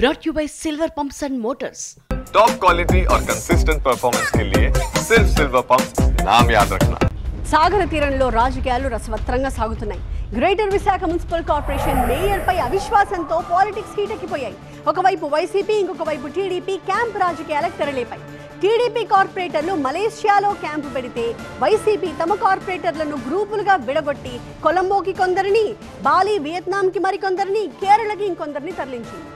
brought to you by Silver Pumps and Motors. Top quality और consistent performance के लिए सिर्फ सिल्वर पंप्स नाम याद रखना। సాగర తీరంలో రాజకీయాలు రసవత్రంగా సాగుతున్నాయి. Greater Visakha municipal corporation mayor పై అవిశ్వాసంతో పాలిటిక్స్ హీటెక్కిపోయాయి. ఒకవైపు వైసీపీ, ఇంకొక వైపు టీడీపీ క్యాంప్ రాజకీయాలకు తెరలేపాయి. టీడీపీ కార్పొరేటర్లు మలేషియాలో క్యాంపు పెడితే వైసీపీ తమ కార్పొరేటర్లను గ్రూపులుగా విడగొట్టి కొలంబోకి కొందరిని, బాలి, వియత్నాంకి మరికొందరిని, కేరళకి ఇంకొందరిని తరలించింది.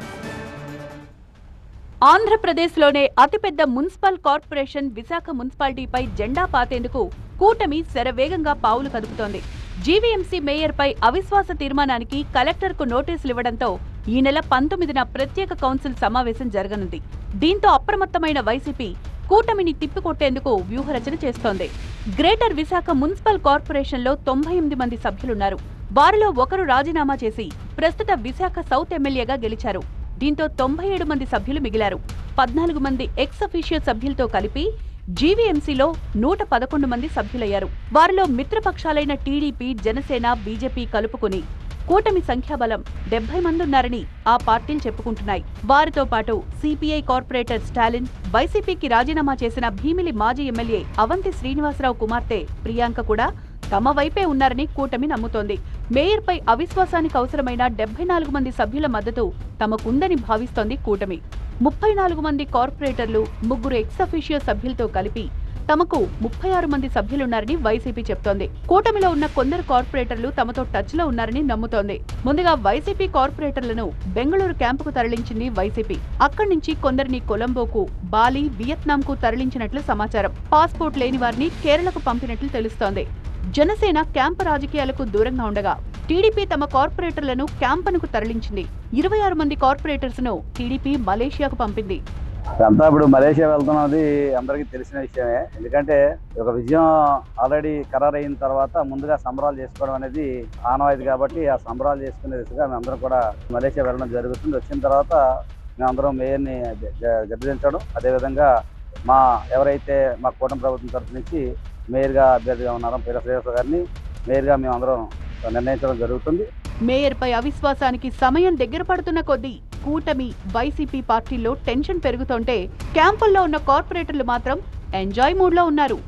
ఆంధ్రప్రదేశ్లోనే అతిపెద్ద మున్సిపల్ కార్పొరేషన్ విశాఖ మున్సిపాలిటీపై జెండా పాతేందుకు కూటమి శరవేగంగా పావులు కదుపుతోంది. జీవీఎంసీ మేయర్పై అవిశ్వాస తీర్మానానికి కలెక్టర్కు నోటీసులు ఇవ్వడంతో ఈ నెల 19న ప్రత్యేక కౌన్సిల్ సమావేశం జరగనుంది. దీంతో అప్రమత్తమైన వైసీపీ కూటమిని తిప్పికొట్టేందుకు వ్యూహరచన చేస్తోంది. గ్రేటర్ విశాఖ మున్సిపల్ కార్పొరేషన్లో 98 మంది సభ్యులున్నారు. వారిలో ఒకరు రాజీనామా చేసి ప్రస్తుత విశాఖ సౌత్ ఎమ్మెల్యేగా గెలిచారు. దీంతో 97 మంది సభ్యులు మిగిలారు. 14 మంది ఎక్స్ అఫీషియో సభ్యులతో కలిపి జీవీఎంసీలో 111 మంది సభ్యులయ్యారు. వారిలో మిత్రపక్షాలైన టీడీపీ, జనసేన, బీజేపీ కలుపుకుని కూటమి సంఖ్యాబలం 70 మంది ఉన్నారని ఆ పార్టీలు చెప్పుకుంటున్నాయి. వారితో పాటు సిపిఐ కార్పొరేటర్ స్టాలిన్, వైసీపీకి రాజీనామా చేసిన భీమిలి మాజీ ఎమ్మెల్యే అవంతి శ్రీనివాసరావు కుమార్తె ప్రియాంక కూడా తమ వైపే ఉన్నారని కూటమి నమ్ముతోంది. మేయర్పై అవిశ్వాసానికి అవసరమైన 74 మంది సభ్యుల మద్దతు తమకుందని భావిస్తోంది కూటమి. 34 మంది కార్పొరేటర్లు, 3 ఎక్స్ అఫీషియో సభ్యులతో కలిపి తమకు 36 మంది సభ్యులున్నారని వైసీపీ చెప్తోంది. కూటమిలో ఉన్న కొందరు కార్పొరేటర్లు తమతో టచ్ లో ఉన్నారని నమ్ముతోంది. ముందుగా వైసీపీ కార్పొరేటర్లను బెంగళూరు క్యాంపుకు తరలించింది వైసీపీ. అక్కడి నుంచి కొందరిని కొలంబోకు, బాలి, వియత్నాంకు తరలించినట్లు సమాచారం. పాస్పోర్ట్ లేని వారిని కేరళకు పంపినట్లు తెలుస్తోంది. జనసేన క్యాంపు రాజకీయాలకు దూరంగా ఉండగా టీడీపీ తమ కార్పొరేటర్లను క్యాంపనుకు తరలించింది. 26 మంది కార్పొరేటర్స్ ను టీడీపీ మలేషియాకు పంపింది. అంతా ఇప్పుడు మలేషియా వెళ్తున్నది అందరికీ తెలిసిన విషయమే. ఎందుకంటే ఒక విజయం ఆల్రెడీ ఖరారైన తర్వాత ముందుగా సంబరాలు చేసుకోవడం అనేది ఆనవాయితీ కాబట్టి ఆ సంబరాలు చేసుకునే దిశగా మేమందరం కూడా మలేషియా వెళ్ళడం జరుగుతుంది. వచ్చిన తర్వాత మేమందరం మేయర్ని గద్దెదించడం, అదేవిధంగా ఎవరైతే మా కూటమి ప్రభుత్వం తరఫు నుంచి మేయర్గా అభ్యర్థిగా ఉన్నారో పేద శ్రీనివాస గారిని మేయర్గా మేమందరం నిర్ణయించడం జరుగుతుంది. మేయర్పై అవిశ్వాసానికి సమయం దగ్గర పడుతున్న కొద్దీ కూటమి, వైసీపీ పార్టీల్లో టెన్షన్ పెరుగుతుంటే క్యాంపుల్లో ఉన్న కార్పొరేటర్లు మాత్రం ఎంజాయ్ మూడ్లో ఉన్నారు.